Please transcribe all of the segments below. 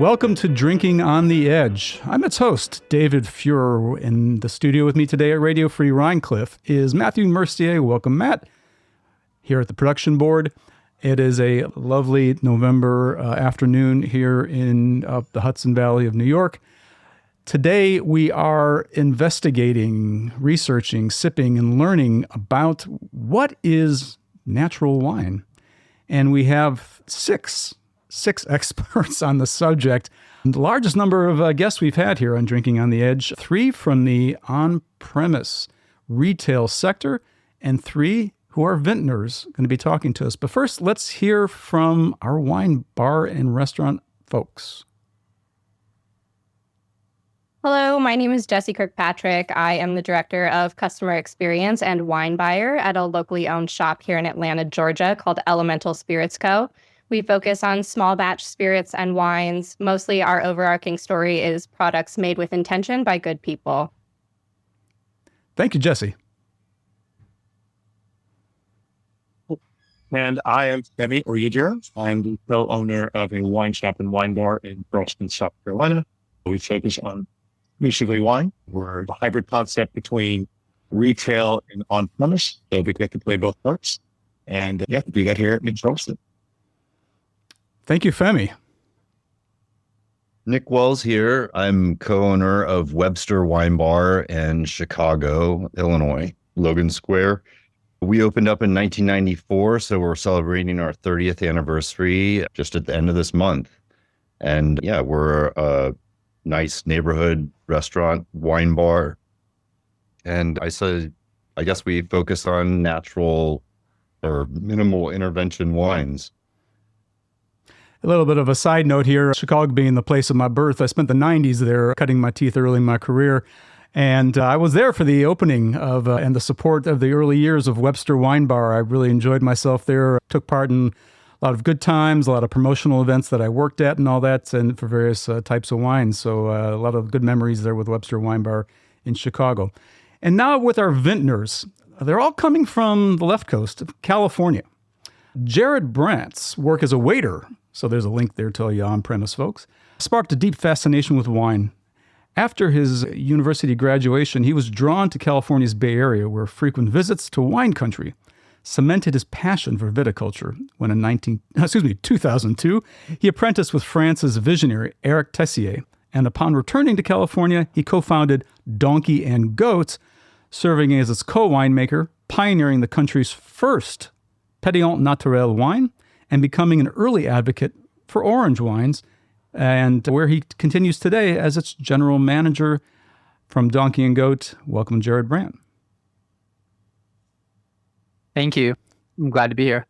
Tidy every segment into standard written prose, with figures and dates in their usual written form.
Welcome to Drinking on the Edge. I'm its host, David Fuhrer. In the studio with me today at Radio Free Rhinecliff is Matthew Mercier. Welcome, Matt, here at the production board. It is a lovely November afternoon here in the Hudson Valley of New York. Today we are investigating, researching, sipping, and learning about what is natural wine. And we have six experts on the subject. The largest number of guests we've had here on Drinking on the Edge, 3 from the on-premise retail sector and 3 who are vintners going to be talking to us. But first, let's hear from our wine bar and restaurant folks. Hello, my name is Jesse Kirkpatrick. I am the Director of Customer Experience and Wine Buyer at a locally owned shop here in Atlanta, Georgia called Elemental Spirits Co. We focus on small batch spirits and wines. Mostly our overarching story is products made with intention by good people. Thank you, Jesse. And I am Femi Oyediran. I'm the co-owner of a wine shop and wine bar in Charleston, South Carolina. We focus on basically wine. We're a hybrid concept between retail and on-premise. So we get to play both parts. And we got here in Charleston. Thank you, Femi. Nik Wells here. I'm co-owner of Webster Wine Bar in Chicago, Illinois, Logan Square. We opened up in 1994, so we're celebrating our 30th anniversary just at the end of this month. And we're a nice neighborhood restaurant, wine bar. And I guess we focus on natural or minimal intervention wines. A little bit of a side note here, Chicago being the place of my birth, I spent the 90s there cutting my teeth early in my career. And I was there for the opening of and the support of the early years of Webster Wine Bar. I really enjoyed myself there, took part in a lot of good times, a lot of promotional events that I worked at and all that, and for various types of wines. So a lot of good memories there with Webster Wine Bar in Chicago. And now with our vintners, they're all coming from the left coast of California. Jared Brandt's work as a waiter, so there's a link there to all you on-premise folks, sparked a deep fascination with wine. After his university graduation, he was drawn to California's Bay Area, where frequent visits to wine country cemented his passion for viticulture when in 2002, he apprenticed with France's visionary Eric Tessier, and upon returning to California, he co-founded Donkey and Goats, serving as its co-winemaker, pioneering the country's first Pétillant Naturel wine, and becoming an early advocate for orange wines, and where he continues today as its general manager from Donkey and Goat. Welcome, Jared Brandt. Thank you. I'm glad to be here.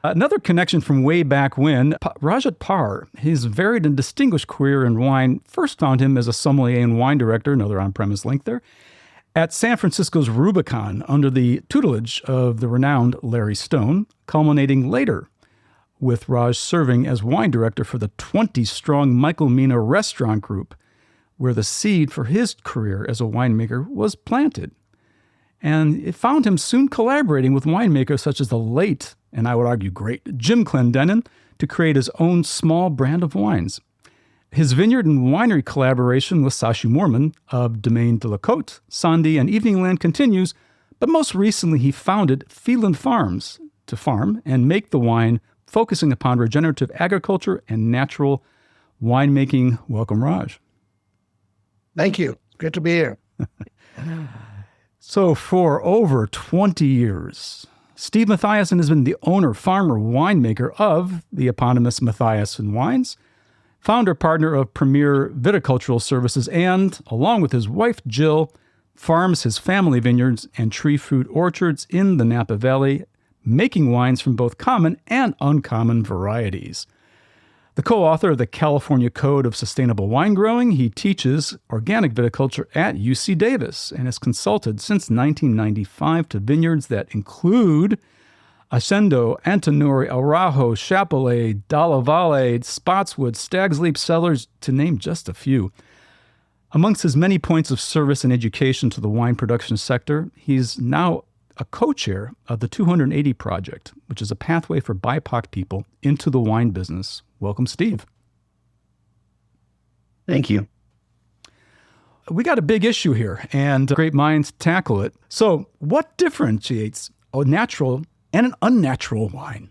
Another connection from way back when, Raj Parr, his varied and distinguished career in wine, first found him as a sommelier and wine director, another on-premise link there, at San Francisco's Rubicon under the tutelage of the renowned Larry Stone, culminating later with Raj serving as wine director for the 20-strong Michael Mina restaurant group, where the seed for his career as a winemaker was planted. And it found him soon collaborating with winemakers such as the late, and I would argue great, Jim Clendenin to create his own small brand of wines. His vineyard and winery collaboration with Sashi Moorman of Domaine de la Côte, Sandy, and Evening Land continues, but most recently he founded Phelan Farms to farm and make the wine, focusing upon regenerative agriculture and natural winemaking. Welcome, Raj. Thank you. Good to be here. So for over 20 years, Steve Matthiasson has been the owner, farmer, winemaker of the eponymous Matthiasson Wines, founder partner of Premier Viticultural Services, and, along with his wife Jill, farms his family vineyards and tree fruit orchards in the Napa Valley, making wines from both common and uncommon varieties. The co-author of the California Code of Sustainable Wine Growing, he teaches organic viticulture at UC Davis and has consulted since 1995 to vineyards that include Ascendo, Antinori, Araujo, Chapelet, Dalla Valle, Spotswood, Stag's Leap Cellars, to name just a few. Amongst his many points of service and education to the wine production sector, he's now a co-chair of the 280 Project, which is a pathway for BIPOC people into the wine business. Welcome, Steve. Thank you. We got a big issue here, and great minds tackle it. So, what differentiates a natural and an unnatural wine?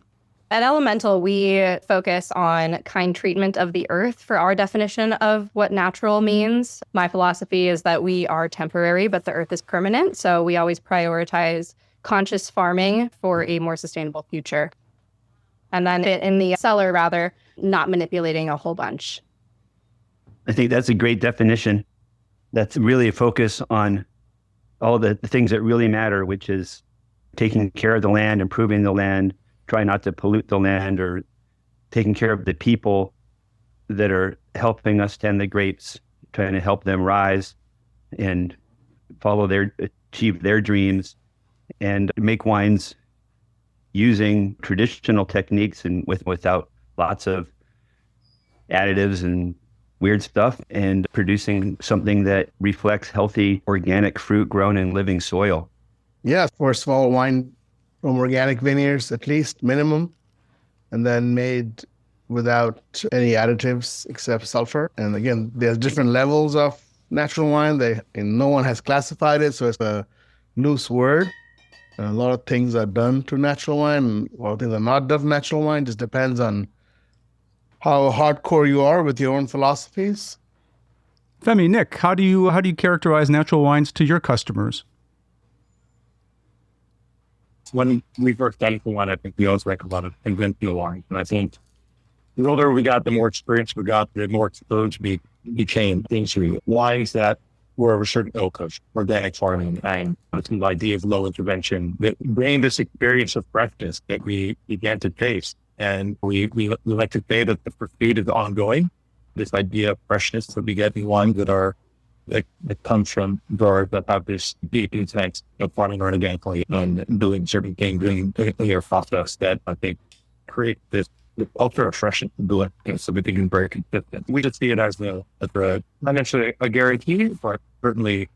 At Elemental, we focus on kind treatment of the earth for our definition of what natural means. My philosophy is that we are temporary, but the earth is permanent. So we always prioritize conscious farming for a more sustainable future. And then in the cellar, rather, not manipulating a whole bunch. I think that's a great definition. That's really a focus on all the things that really matter, which is taking care of the land, improving the land, try not to pollute the land, or taking care of the people that are helping us tend the grapes, trying to help them rise and achieve their dreams and make wines using traditional techniques and without lots of additives and weird stuff, and producing something that reflects healthy organic fruit grown in living soil. Yeah, first of all, wine from organic vineyards, at least minimum, and then made without any additives except sulfur. And again, there's different levels of natural wine. No one has classified it, so it's a loose word. And a lot of things are done to natural wine, and a lot of things are not done to natural wine. Just depends on how hardcore you are with your own philosophies. Femi, Nik, how do you characterize natural wines to your customers? When we first got into wine, I think we always drank a lot of conventional wine. And I think the older we got, the more experience we got, the more exposed we became into wines that were of a certain ilk of organic farming and the idea of low intervention that bring this experience of freshness that we began to taste. And we like to say that the pursuit is ongoing. This idea of freshness that we get in wines that comes from growers that have this deep intent of farming organically and doing certain things in a process that I think create this ultra freshness and doing so we can very consistent. We just see it as not necessarily a guarantee, but certainly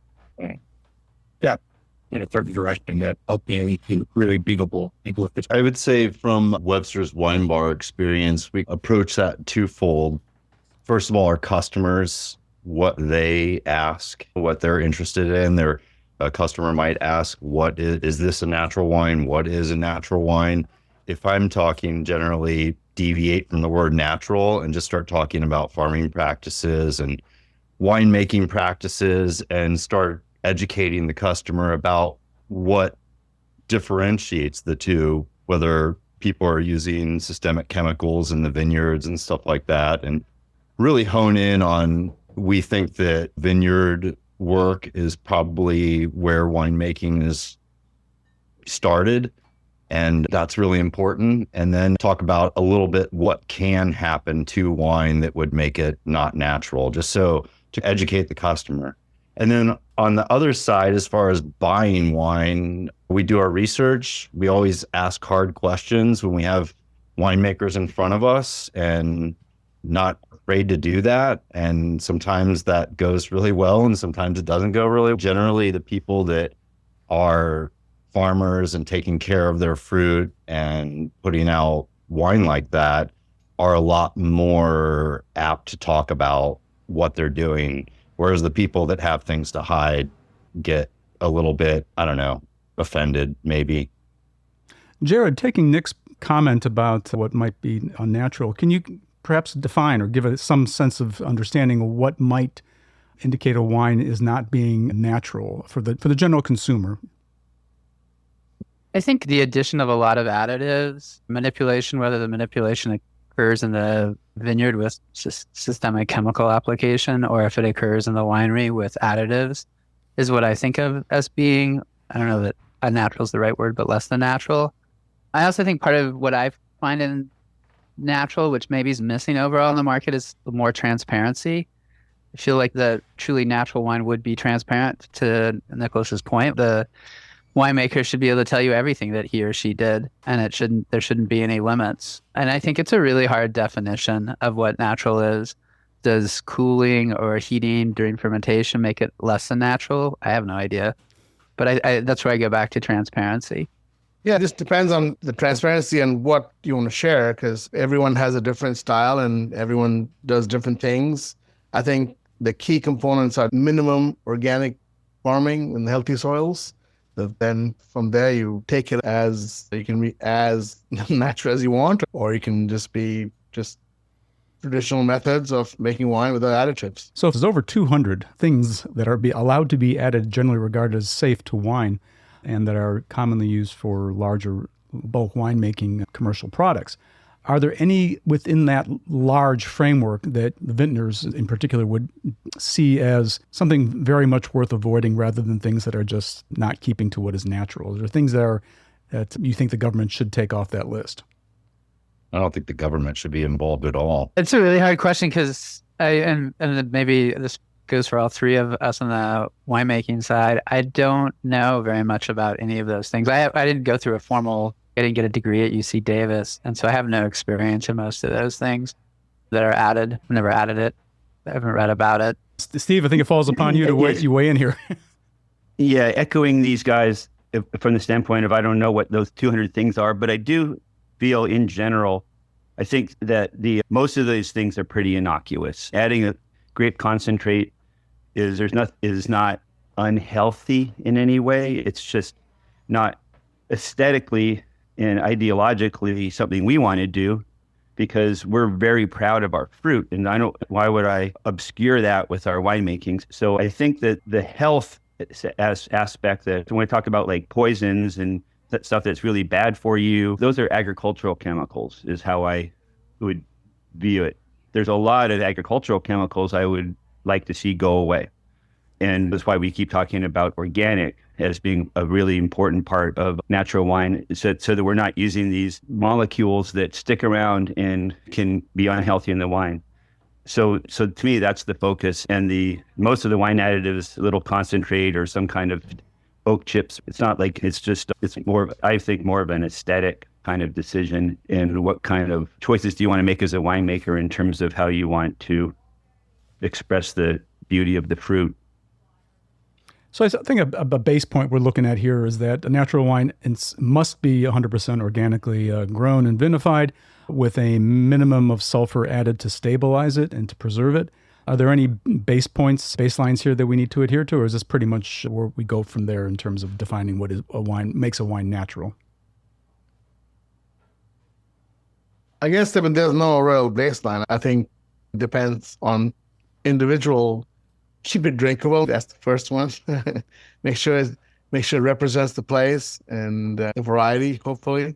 in a certain direction that ultimately is really beatable. I would say from Webster's Wine Bar experience, we approach that twofold. First of all, our customers, what they ask, what they're interested in. A customer might ask, "What is this a natural wine? What is a natural wine?" If I'm talking, generally deviate from the word natural and just start talking about farming practices and winemaking practices and start educating the customer about what differentiates the two, whether people are using systemic chemicals in the vineyards and stuff like that, and really hone in on, we think that vineyard work is probably where winemaking is started, and that's really important. And then talk about a little bit what can happen to wine that would make it not natural, just so to educate the customer. And then on the other side, as far as buying wine, we do our research. We always ask hard questions when we have winemakers in front of us, and not afraid to do that. And sometimes that goes really well, and sometimes it doesn't go really well. Generally, the people that are farmers and taking care of their fruit and putting out wine like that are a lot more apt to talk about what they're doing. Whereas the people that have things to hide get a little bit, offended maybe. Jared, taking Nik's comment about what might be unnatural, can you perhaps define or give it some sense of understanding of what might indicate a wine is not being natural for the general consumer? I think the addition of a lot of additives, manipulation, whether the manipulation occurs in the vineyard with systemic chemical application, or if it occurs in the winery with additives, is what I think of as being, I don't know that unnatural is the right word, but less than natural. I also think part of what I find in natural, which maybe is missing overall in the market, is more transparency. I feel like the truly natural wine would be transparent. To Nicholas's point, the winemaker should be able to tell you everything that he or she did, and there shouldn't be any limits. And I think it's a really hard definition of what natural is. Does cooling or heating during fermentation make it less than natural? I have no idea. But I that's where I go back to transparency. Yeah, it just depends on the transparency and what you want to share, because everyone has a different style and everyone does different things. I think the key components are minimum organic farming and healthy soils. Then from there, you take it as you can be as natural as you want, or you can just be traditional methods of making wine without additives. So if there's over 200 things that are allowed to be added, generally regarded as safe to wine, and that are commonly used for larger bulk winemaking commercial products, are there any within that large framework that the vintners in particular would see as something very much worth avoiding rather than things that are just not keeping to what is natural? Are there things that you think the government should take off that list? I don't think the government should be involved at all. It's a really hard question because and maybe this goes for all three of us on the winemaking side. I don't know very much about any of those things. I didn't go through I didn't get a degree at UC Davis, and so I have no experience in most of those things that are added. I've never added it. I haven't read about it. Steve, I think it falls upon you to weigh in here. Yeah, echoing these guys from the standpoint of I don't know what those 200 things are, but I do feel in general, I think that most of these things are pretty innocuous. Adding a grape concentrate is not unhealthy in any way. It's just not aesthetically and ideologically something we want to do because we're very proud of our fruit. And why would I obscure that with our winemakings? So I think that the health aspect, that when we talk about like poisons and that stuff that's really bad for you, those are agricultural chemicals is how I would view it. There's a lot of agricultural chemicals I would like to see go away. And that's why we keep talking about organic as being a really important part of natural wine, so that we're not using these molecules that stick around and can be unhealthy in the wine. So to me, that's the focus. And most of the wine additives, a little concentrate or some kind of oak chips, it's not like it's more, I think, more of an aesthetic kind of decision. And what kind of choices do you want to make as a winemaker in terms of how you want to express the beauty of the fruit? So I think a base point we're looking at here is that a natural wine must be 100% organically grown and vinified with a minimum of sulfur added to stabilize it and to preserve it. Are there any baselines here that we need to adhere to, or is this pretty much where we go from there in terms of defining what is makes a wine natural? I guess there's no real baseline. I think it depends on individual. Keep it drinkable. That's the first one. Make sure it represents the place and the variety, hopefully.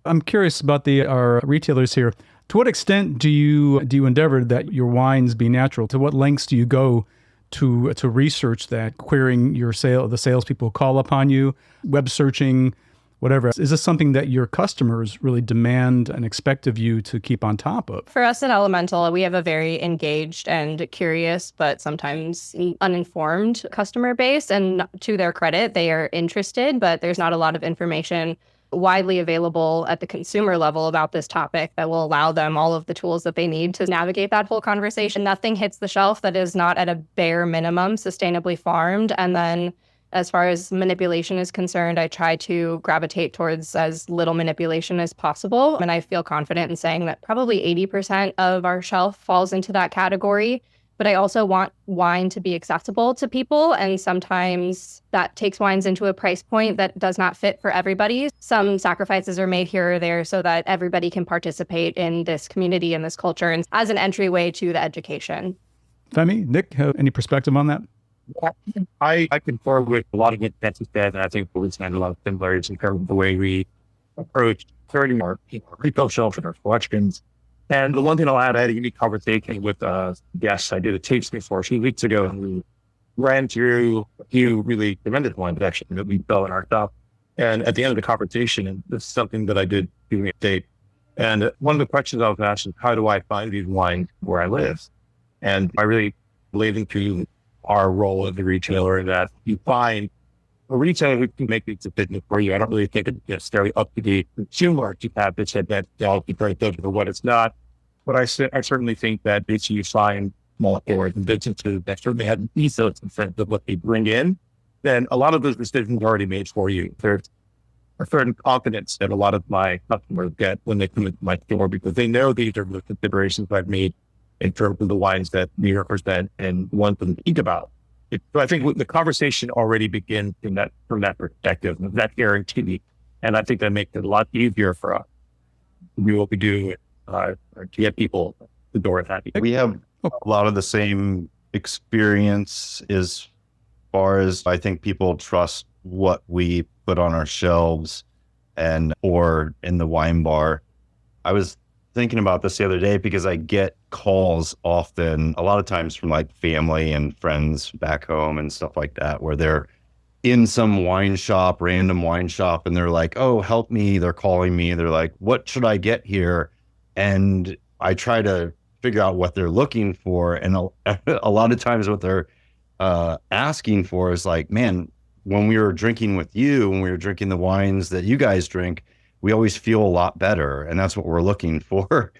I'm curious about our retailers here. To what extent do you endeavor that your wines be natural? To what lengths do you go to research that, querying the salespeople who call upon you, web searching, whatever? Is this something that your customers really demand and expect of you to keep on top of? For us at Elemental, we have a very engaged and curious, but sometimes uninformed customer base. And to their credit, they are interested, but there's not a lot of information widely available at the consumer level about this topic that will allow them all of the tools that they need to navigate that whole conversation. Nothing hits the shelf that is not at a bare minimum sustainably farmed. And then as far as manipulation is concerned, I try to gravitate towards as little manipulation as possible. And I feel confident in saying that probably 80% of our shelf falls into that category. But I also want wine to be accessible to people. And sometimes that takes wines into a price point that does not fit for everybody. Some sacrifices are made here or there so that everybody can participate in this community and this culture and as an entryway to the education. Femi, Nik, any perspective on that? I concur with a lot of what Jesse said, and I think we find a lot of similarities in terms of the way we approach curating our retail shelves and our collections. And the one thing I'll add, I had a unique conversation with guests I did a tasting for a few weeks ago, and we ran through a few really tremendous wines actually that we sell in our shop. And at the end of the conversation, and this is something that I did during a date, and one of the questions I was asked is, how do I find these wines where I live? And I really believe into our role as a retailer that you find a retailer who can make these decisions for you. I don't really think it's necessarily up to the consumer to have this that they'll be very good for what it's not. But I certainly think that if you find small stores and businesses that certainly have an ethos in terms of what they bring in, then a lot of those decisions are already made for you. There's a certain confidence that a lot of my customers get when they come into my store because they know these are the considerations I've made in terms of the wines that New Yorkers then and want them to think about. So I think the conversation already begins from that perspective, that guarantee. And I think that makes it a lot easier for us to do what we do to get people the door happy. We have a lot of the same experience as far as I think people trust what we put on our shelves or in the wine bar. I was thinking about this the other day because I get calls often, a lot of times from like family and friends back home and stuff like that, where they're in some random wine shop, and they're like, oh, help me. They're calling me. They're like, what should I get here? And I try to figure out what they're looking for. And a lot of times what they're asking for is like, man, when we were drinking with you, when we were drinking the wines that you guys drink, we always feel a lot better. And that's what we're looking for.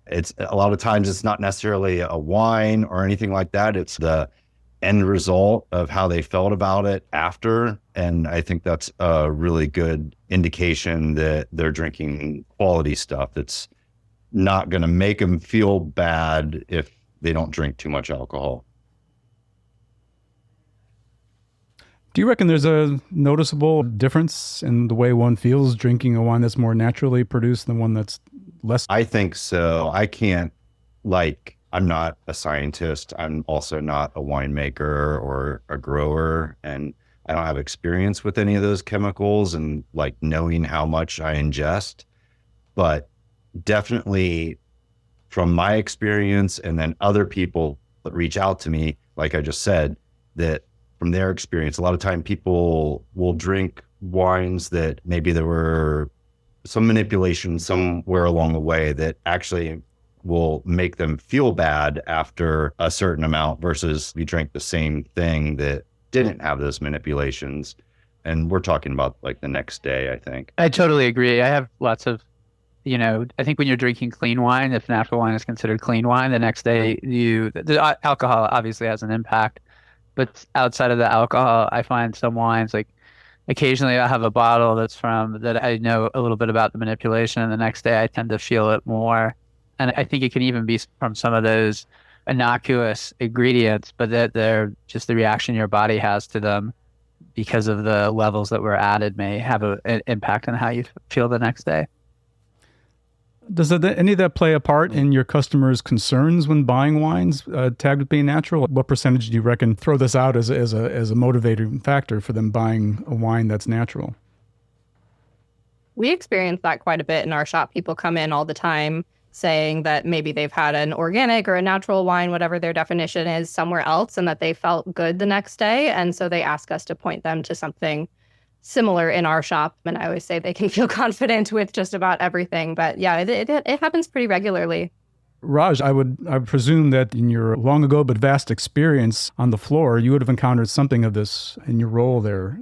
It's a lot of times it's not necessarily a wine or anything like that. It's the end result of how they felt about it after. And I think that's a really good indication that they're drinking quality stuff that's not going to make them feel bad if they don't drink too much alcohol. Do you reckon there's a noticeable difference in the way one feels drinking a wine that's more naturally produced than one that's less? I think so. I'm not a scientist. I'm also not a winemaker or a grower, and I don't have experience with any of those chemicals and like knowing how much I ingest. But definitely from my experience, and then other people that reach out to me, like I just said, that from their experience, a lot of time people will drink wines that maybe there were some manipulation somewhere along the way that actually will make them feel bad after a certain amount, versus we drank the same thing that didn't have those manipulations. And we're talking about like the next day, I think. I totally agree. I have lots of, I think when you're drinking clean wine, if natural wine is considered clean wine, the next day the alcohol obviously has an impact. But outside of the alcohol, I find some wines, like occasionally I have a bottle that I know a little bit about the manipulation, and the next day I tend to feel it more. And I think it can even be from some of those innocuous ingredients, but that they're just the reaction your body has to them because of the levels that were added may have an impact on how you feel the next day. Does any of that play a part in your customers' concerns when buying wines tagged with being natural? What percentage do you reckon throw this out as a motivating factor for them buying a wine that's natural? We experience that quite a bit in our shop. People come in all the time saying that maybe they've had an organic or a natural wine, whatever their definition is, somewhere else, and that they felt good the next day. And so they ask us to point them to something similar in our shop. And I always say they can feel confident with just about everything. But yeah, it happens pretty regularly. Raj, I would presume that in your long ago but vast experience on the floor, you would have encountered something of this in your role there.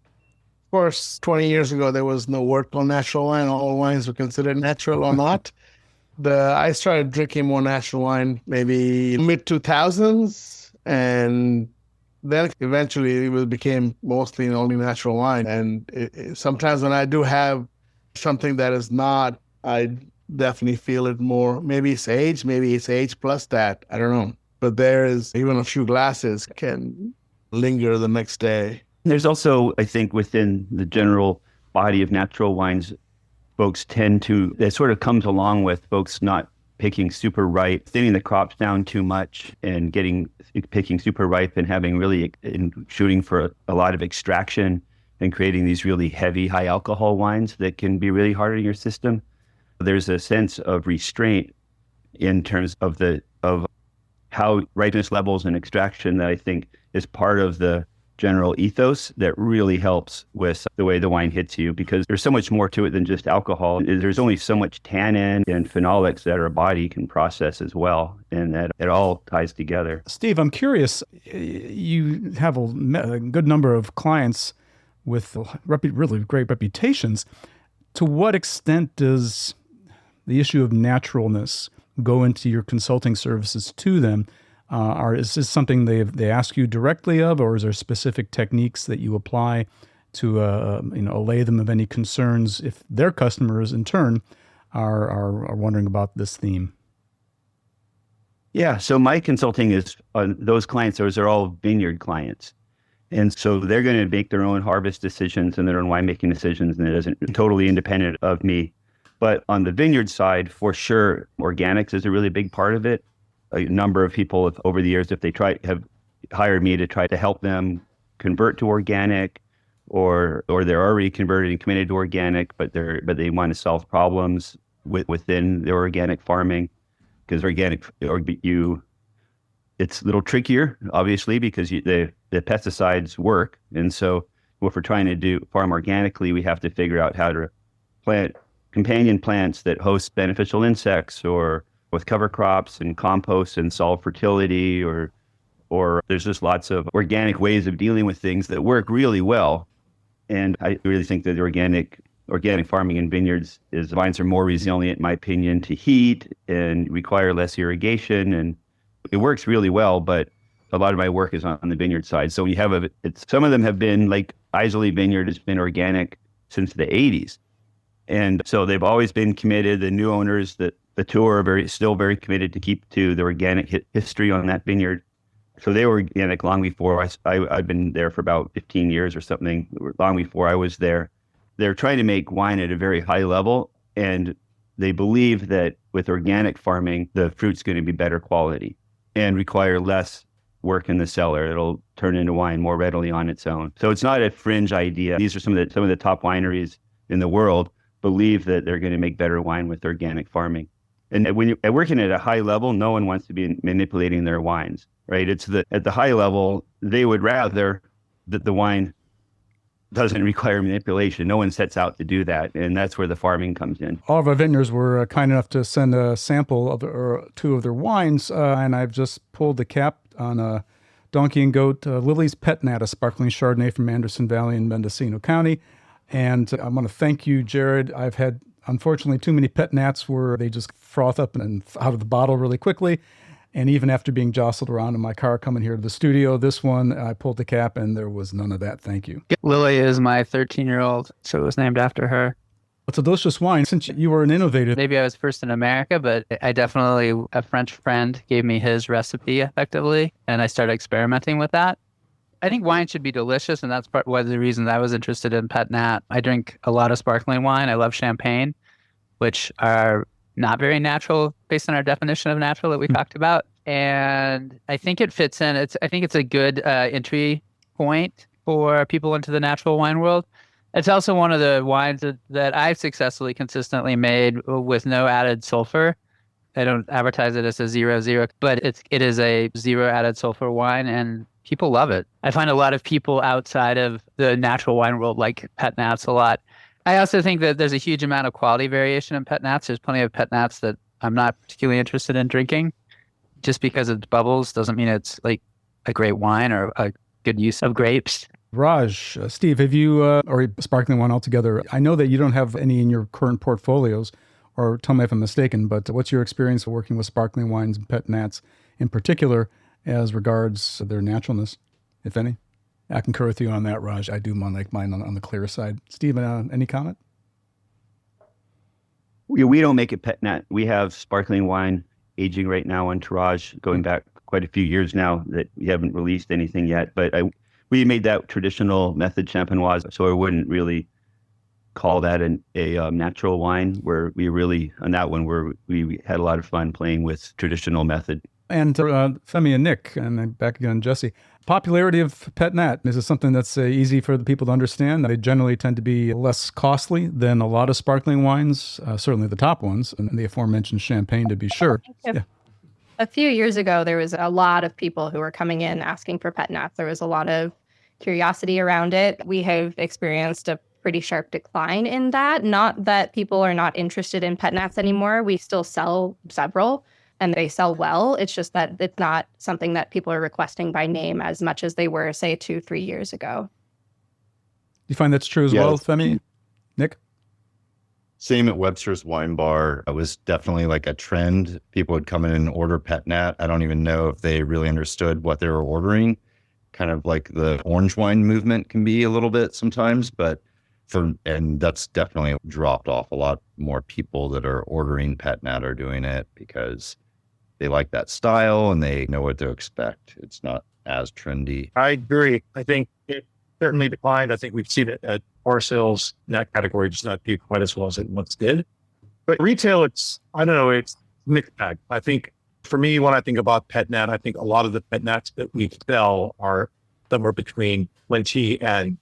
Of course, 20 years ago, there was no word called natural wine. All wines were considered natural or not. I started drinking more natural wine maybe mid-2000s, and then eventually it became mostly and only natural wine. And sometimes when I do have something that is not, I definitely feel it more. Maybe it's age plus that. I don't know. But there is even a few glasses can linger the next day. There's also, I think, within the general body of natural wines, folks that sort of comes along with folks not picking super ripe, thinning the crops down too much and picking super ripe and shooting for a lot of extraction and creating these really heavy, high alcohol wines that can be really hard on your system. There's a sense of restraint in terms of how ripeness levels and extraction that I think is part of the general ethos that really helps with the way the wine hits you, because there's so much more to it than just alcohol. There's only so much tannin and phenolics that our body can process as well, and that it all ties together. Steve, I'm curious, you have a good number of clients with really great reputations. To what extent does the issue of naturalness go into your consulting services to them? Is this something they ask you directly of, or is there specific techniques that you apply to allay them of any concerns if their customers in turn are wondering about this theme? Yeah. So my consulting is on those clients. Those are all vineyard clients. And so they're going to make their own harvest decisions and their own winemaking decisions, and it isn't totally independent of me. But on the vineyard side, for sure, organics is a really big part of it. A number of people over the years, if they have hired me to try to help them convert to organic, or they're already converted and committed to organic, but they want to solve problems within their organic farming, because it's a little trickier, obviously, because the pesticides work. And so if we're trying to farm organically, we have to figure out how to plant companion plants that host beneficial insects, or with cover crops and compost and solve fertility, or there's just lots of organic ways of dealing with things that work really well. And I really think that the organic farming in vineyards vines are more resilient, in my opinion, to heat and require less irrigation, and it works really well. But a lot of my work is on the vineyard side. So you have some of them have been, like Isley Vineyard has been organic since the 80s. And so they've always been committed. The new owners, the two are still very committed to keep to the organic history on that vineyard. So they were organic long before I've been there for about 15 years or something, long before I was there. They're trying to make wine at a very high level, and they believe that with organic farming, the fruit's going to be better quality and require less work in the cellar. It'll turn into wine more readily on its own. So it's not a fringe idea. These are some of the top wineries in the world believe that they're going to make better wine with organic farming. And when you're working at a high level, no one wants to be manipulating their wines, right? At the high level, they would rather that the wine doesn't require manipulation. No one sets out to do that, and that's where the farming comes in. All of our vintners were kind enough to send a sample or two of their wines, and I've just pulled the cap on a Donkey and Goat Lily's Pet Nat, a sparkling Chardonnay from Anderson Valley in Mendocino County. And I want to thank you, Jared. I've had, unfortunately, too many pet nats where they just froth up and out of the bottle really quickly. And even after being jostled around in my car coming here to the studio, this one, I pulled the cap and there was none of that. Thank you. Lily is my 13-year-old, so it was named after her. It's a delicious wine. Since you were an innovator. Maybe I was first in America, but a French friend gave me his recipe effectively, and I started experimenting with that. I think wine should be delicious, and that's one of the reasons I was interested in Pet Nat. I drink a lot of sparkling wine. I love champagne, which are not very natural based on our definition of natural that we talked about. And I think it fits in. I think it's a good entry point for people into the natural wine world. It's also one of the wines that I've successfully, consistently made with no added sulfur. I don't advertise it as a 0.0, but it is a 0 added sulfur wine, and people love it. I find a lot of people outside of the natural wine world like Pet Nats a lot. I also think that there's a huge amount of quality variation in Pet Nats. There's plenty of Pet Nats that I'm not particularly interested in drinking. Just because it's bubbles doesn't mean it's like a great wine or a good use of grapes. Raj, Steve, have you, or sparkling wine altogether? I know that you don't have any in your current portfolios, or tell me if I'm mistaken, but what's your experience working with sparkling wines and Pet Nats in particular as regards their naturalness, if any? I concur with you on that, Raj. I do like mine on the clear side. Steve, any comment? We don't make a Pet Nat. We have sparkling wine aging right now on Taraj, going back quite a few years now, that we haven't released anything yet. But we made that traditional method champenoise, so I wouldn't really call that a natural wine. Where we really, on that one, where we had a lot of fun playing with traditional method. And Femi and Nik, and then back again, Jesse. Popularity of Pet Nat, is it something that's easy for the people to understand? They generally tend to be less costly than a lot of sparkling wines, certainly the top ones, and the aforementioned champagne to be sure. Yeah. A few years ago, there was a lot of people who were coming in asking for Pet Nats. There was a lot of curiosity around it. We have experienced a pretty sharp decline in that. Not that people are not interested in Pet Nats anymore. We still sell several, and they sell well. It's just that it's not something that people are requesting by name as much as they were, say, 2-3 years ago. Do you find that's true as well, Femi? Nik? Same at Webster's Wine Bar. It was definitely like a trend. People would come in and order Pet Nat. I don't even know if they really understood what they were ordering. Kind of like the orange wine movement can be a little bit sometimes, and that's definitely dropped off. A lot more people that are ordering Pet Nat are doing it because they like that style and they know what to expect. It's not as trendy. I agree. I think it certainly declined. I think we've seen it at our sales in that category just not do quite as well as it once did. But retail, it's mixed bag. I think for me, when I think about pet net, I think a lot of the pet nets that we sell are somewhere between $20 and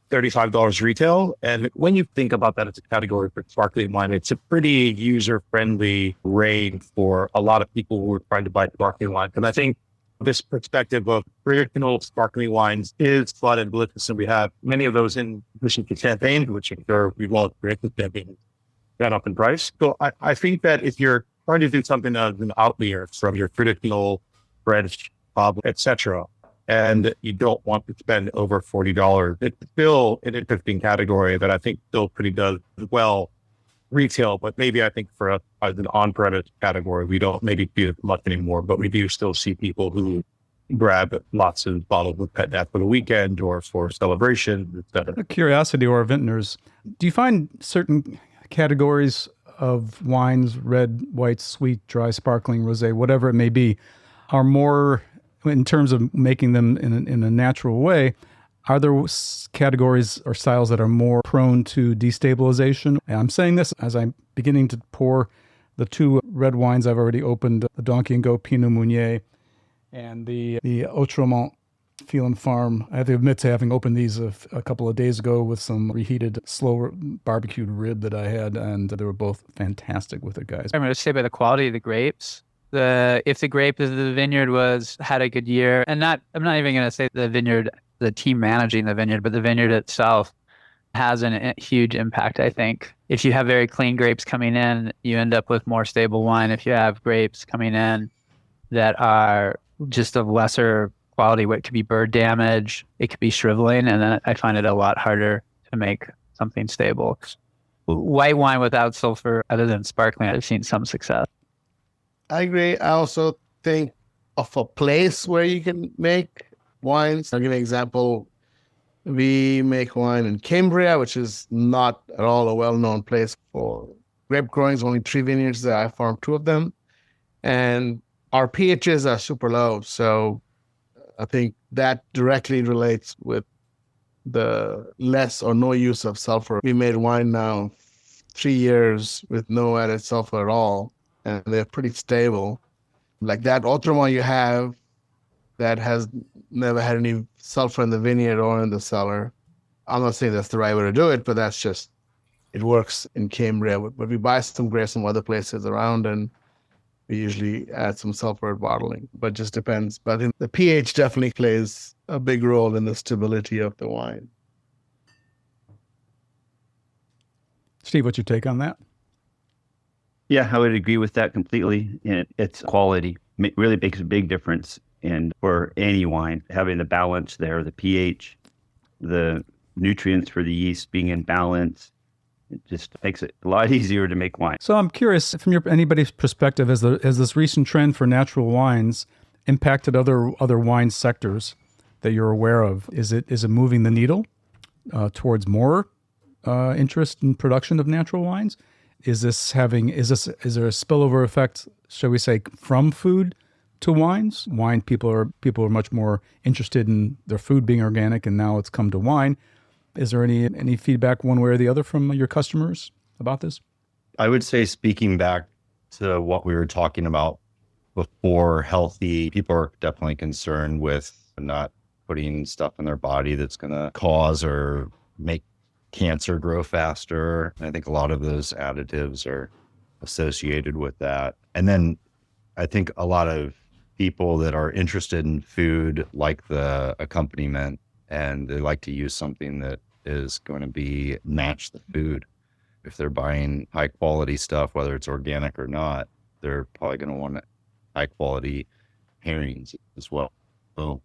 $35 retail. And when you think about that as a category for sparkling wine, it's a pretty user-friendly range for a lot of people who are trying to buy sparkling wine. And I think this perspective of traditional sparkling wines is fun and delicious. And we have many of those in addition to champagne, which I'm sure we've all experienced champagne gone up in price. So I think that if you're trying to do something as an outlier from your traditional bread, pub, etc., and you don't want to spend over $40, it's still an interesting category that I think still pretty does well retail, but maybe I think for us as an on-premise category, we don't maybe do it much anymore, but we do still see people who grab lots of bottles of pet nat for the weekend or for celebrations, etc. A curiosity or vintners, do you find certain categories of wines, red, white, sweet, dry, sparkling, rosé, whatever it may be, are more, in terms of making them in a natural way, are there categories or styles that are more prone to destabilization? And I'm saying this as I'm beginning to pour the two red wines I've already opened, the Donkey and Goat Pinot Meunier and the Autremont Phelan Farm. I have to admit to having opened these a couple of days ago with some reheated, slow barbecued rib that I had, and they were both fantastic with it, guys. I'm going to say by the quality of the grapes. If the grape of the vineyard had a good year, and I'm not even going to say the vineyard, the team managing the vineyard, but the vineyard itself has a huge impact, I think. If you have very clean grapes coming in, you end up with more stable wine. If you have grapes coming in that are just of lesser quality, what could be bird damage, it could be shriveling, and then I find it a lot harder to make something stable. White wine without sulfur, other than sparkling, I've seen some success. I agree. I also think of a place where you can make wines. I'll give you an example. We make wine in Cambria, which is not at all a well-known place for grape growing. There's only 3 vineyards there. I farm 2 of them. And our pHs are super low. So I think that directly relates with the less or no use of sulfur. We made wine now 3 years with no added sulfur at all. And they're pretty stable. Like that Autremont you have that has never had any sulfur in the vineyard or in the cellar. I'm not saying that's the right way to do it, but that's just, it works in Cambria. But we buy some grapes from other places around and we usually add some sulfur at bottling, but just depends. But I think the pH definitely plays a big role in the stability of the wine. Steve, what's your take on that? Yeah, I would agree with that completely. And it's quality really makes a big difference. And for any wine, having the balance there, the pH, the nutrients for the yeast being in balance, it just makes it a lot easier to make wine. So I'm curious, from anybody's perspective, has this recent trend for natural wines impacted other wine sectors that you're aware of? Is it moving the needle towards more interest in production of natural wines? Is there a spillover effect, shall we say, from food to wines? Wine people are much more interested in their food being organic, and now it's come to wine. Is there any feedback one way or the other from your customers about this? I would say, speaking back to what we were talking about before, healthy people are definitely concerned with not putting stuff in their body that's going to cause or make cancer grow faster. I think a lot of those additives are associated with that. And then I think a lot of people that are interested in food like the accompaniment, and they like to use something that is going to match the food. If they're buying high quality stuff, whether it's organic or not, they're probably going to want high quality pairings as well. So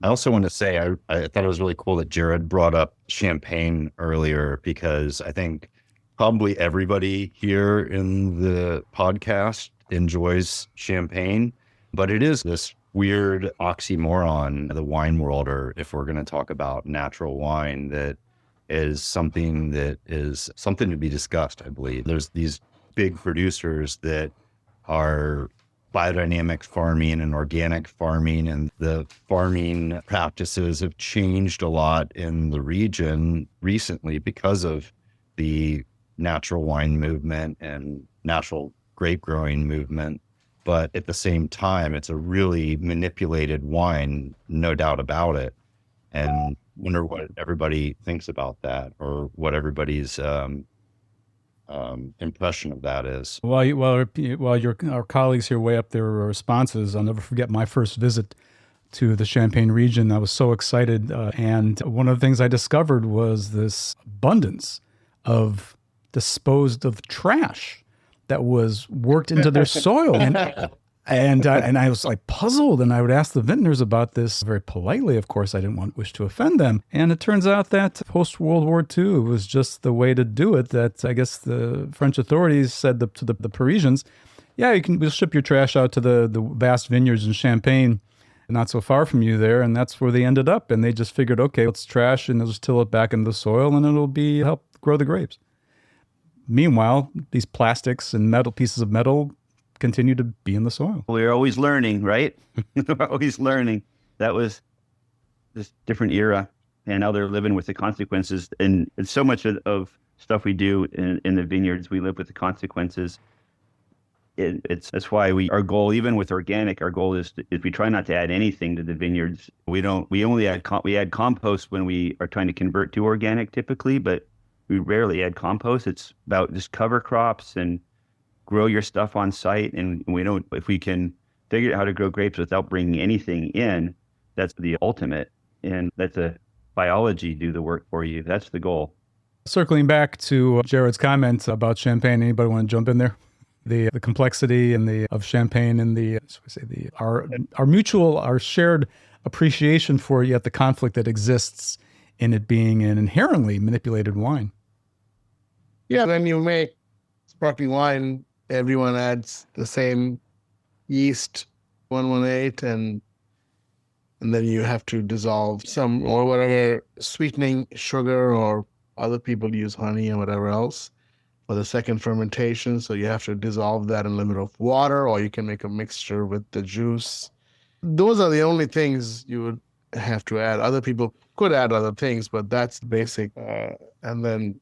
I also want to say, I thought it was really cool that Jared brought up champagne earlier, because I think probably everybody here in the podcast enjoys champagne, but it is this weird oxymoron in the wine world, or if we're going to talk about natural wine, that is something to be discussed, I believe. There's these big producers that are biodynamic farming and organic farming, and the farming practices have changed a lot in the region recently because of the natural wine movement and natural grape growing movement. But at the same time, it's a really manipulated wine, no doubt about it. And wonder what everybody thinks about that, or what everybody's impression of that is. While our colleagues here weigh up their responses, I'll never forget my first visit to the Champagne region. I was so excited. And one of the things I discovered was this abundance of disposed of trash that was worked into their soil. And I was like puzzled, and I would ask the vintners about this very politely. Of course, I didn't wish to offend them. And it turns out that post-World War II was just the way to do it. That I guess the French authorities said to the Parisians, yeah, we'll ship your trash out to the vast vineyards in Champagne, not so far from you there. And that's where they ended up. And they just figured, okay, it's trash, and they'll just till it back into the soil, and it'll help grow the grapes. Meanwhile, these plastics and pieces of metal continue to be in the soil. We're always learning, right? We're always learning. That was this different era, and now they're living with the consequences. And so much of stuff we do in the vineyards, we live with the consequences. That's why our goal, even with organic, our goal is we try not to add anything to the vineyards. We only add compost when we are trying to convert to organic typically, but we rarely add compost. It's about just cover crops and grow your stuff on site. And if we can figure out how to grow grapes without bringing anything in, that's the ultimate. And that's biology do the work for you. That's the goal. Circling back to Jared's comments about Champagne, anybody want to jump in there? The complexity of Champagne and our shared appreciation for yet the conflict that exists in it being an inherently manipulated wine. Yeah, when you make sparkling wine, everyone adds the same yeast, 118, and then you have to dissolve some or whatever sweetening sugar, or other people use honey and whatever else for the second fermentation. So you have to dissolve that in a little bit of water, or you can make a mixture with the juice. Those are the only things you would have to add. Other people could add other things, but that's basic. And then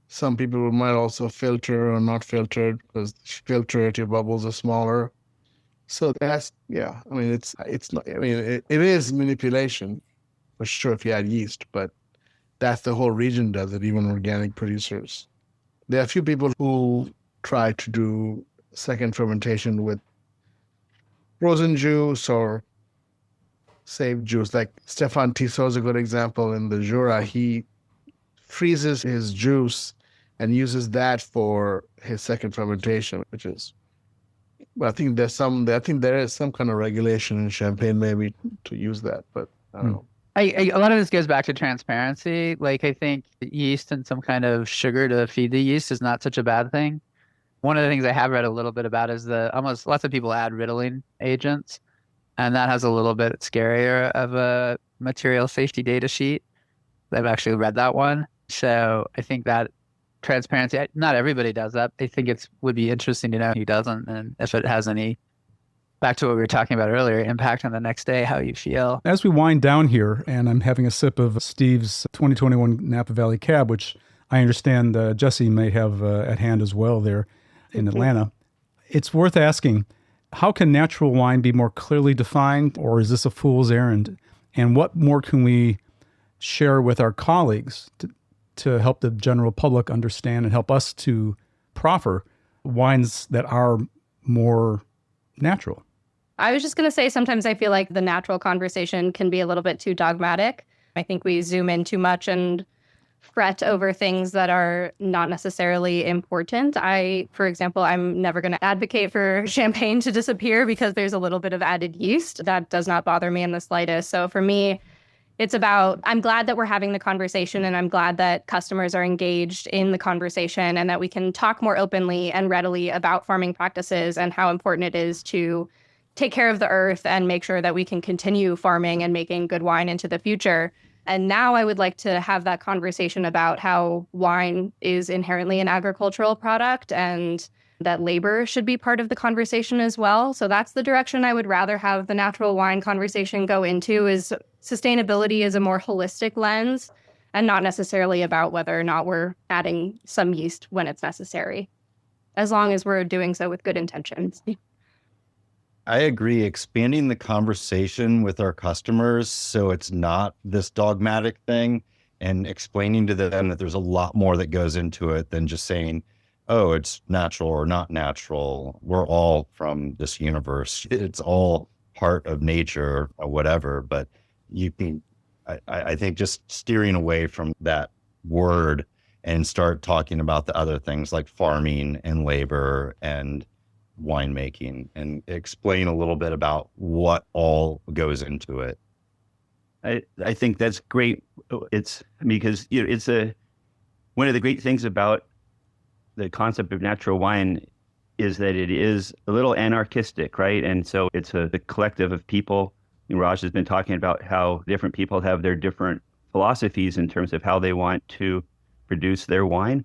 some people might also filter or not filtered, because filter it, your bubbles are smaller. So that's, yeah, I mean, it's not, I mean, it is manipulation for sure if you add yeast, but that's the whole region does it, even organic producers. There are a few people who try to do second fermentation with frozen juice or saved juice. Like Stefan Tissot is a good example in the Jura. He freezes his juice and uses that for his second fermentation, which is, well, I think there is some kind of regulation in Champagne maybe to use that, but I don't know. A lot of this goes back to transparency. Like, I think yeast and some kind of sugar to feed the yeast is not such a bad thing. One of the things I have read a little bit about is lots of people add riddling agents, and that has a little bit scarier of a material safety data sheet. I've actually read that one. So I think that transparency, not everybody does that. I think would be interesting to know who doesn't, and if it has any, back to what we were talking about earlier, impact on the next day, how you feel. As we wind down here, and I'm having a sip of Steve's 2021 Napa Valley Cab, which I understand Jesse may have at hand as well there in Atlanta, it's worth asking, how can natural wine be more clearly defined, or is this a fool's errand? And what more can we share with our colleagues to help the general public understand and help us to proffer wines that are more natural? I was just going to say, sometimes I feel like the natural conversation can be a little bit too dogmatic. I think we zoom in too much and fret over things that are not necessarily important. For example, I'm never going to advocate for champagne to disappear because there's a little bit of added yeast. That does not bother me in the slightest. So for me, it's about, I'm glad that we're having the conversation, and I'm glad that customers are engaged in the conversation, and that we can talk more openly and readily about farming practices and how important it is to take care of the earth and make sure that we can continue farming and making good wine into the future. And now I would like to have that conversation about how wine is inherently an agricultural product, and that labor should be part of the conversation as well. So that's the direction I would rather have the natural wine conversation go into, is sustainability is a more holistic lens and not necessarily about whether or not we're adding some yeast when it's necessary, as long as we're doing so with good intentions. I agree. Expanding the conversation with our customers so it's not this dogmatic thing, and explaining to them that there's a lot more that goes into it than just saying, oh, it's natural or not natural. We're all from this universe. It's all part of nature or whatever. But you can, I think just steering away from that word and start talking about the other things like farming and labor and winemaking, and explain a little bit about what all goes into it. I think that's great. It's because it's one of the great things about the concept of natural wine is that it is a little anarchistic, right? And so it's the collective of people. Raj has been talking about how different people have their different philosophies in terms of how they want to produce their wine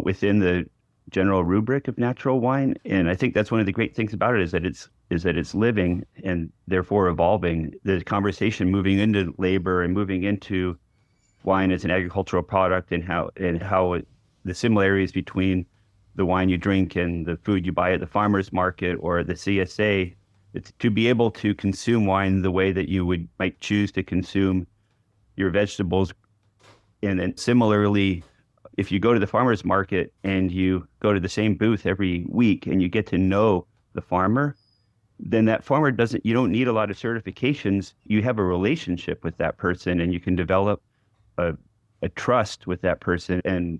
within the general rubric of natural wine. And I think that's one of the great things about it, is that it's living and therefore evolving. The conversation moving into labor and moving into wine as an agricultural product, and how the similarities between the wine you drink and the food you buy at the farmer's market or the CSA. It's to be able to consume wine the way that you might choose to consume your vegetables. And then similarly, if you go to the farmer's market and you go to the same booth every week and you get to know the farmer, then that farmer you don't need a lot of certifications. You have a relationship with that person, and you can develop a trust with that person. And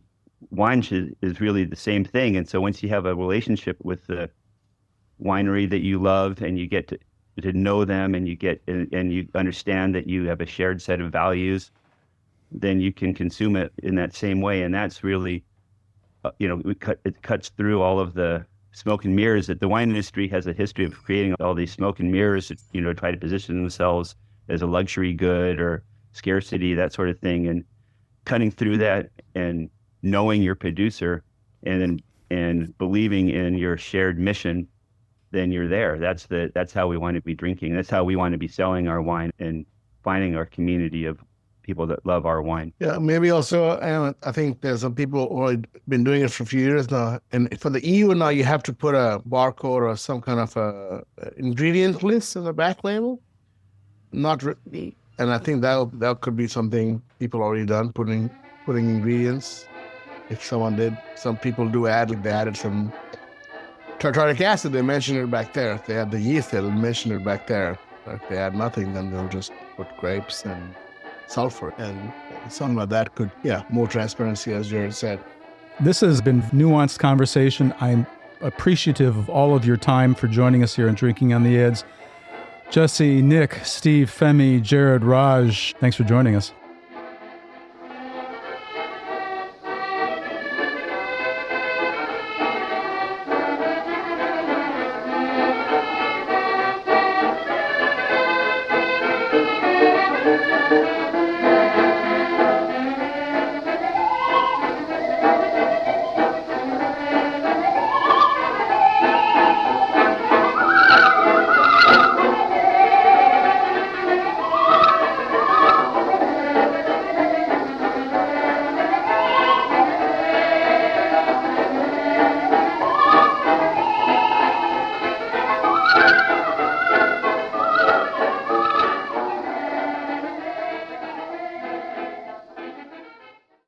wine is really the same thing. And so once you have a relationship with the winery that you love, and you get to know them, and you understand that you have a shared set of values, then you can consume it in that same way. And that's really, it cuts through all of the smoke and mirrors that the wine industry has a history of creating, all these smoke and mirrors that, try to position themselves as a luxury good or scarcity, that sort of thing. And cutting through that and knowing your producer and believing in your shared mission, then you're there. That's how we want to be drinking. That's how we want to be selling our wine and finding our community of people that love our wine. Yeah, maybe also, I think there's some people who have been doing it for a few years now. And for the EU now, you have to put a barcode or some kind of a ingredient list in the back label. Not really. And I think that could be something people already done, putting ingredients. If someone did, some people do add, like they added some tartaric acid, they mention it back there. If they add the yeast, they'll mention it back there. If they add nothing, then they'll just put grapes and sulfur, and something like that could, more transparency, as Jared said. This has been nuanced conversation. I'm appreciative of all of your time for joining us here and Drinking on the Edge. Jesse, Nik, Steve, Femi, Jared, Raj, thanks for joining us.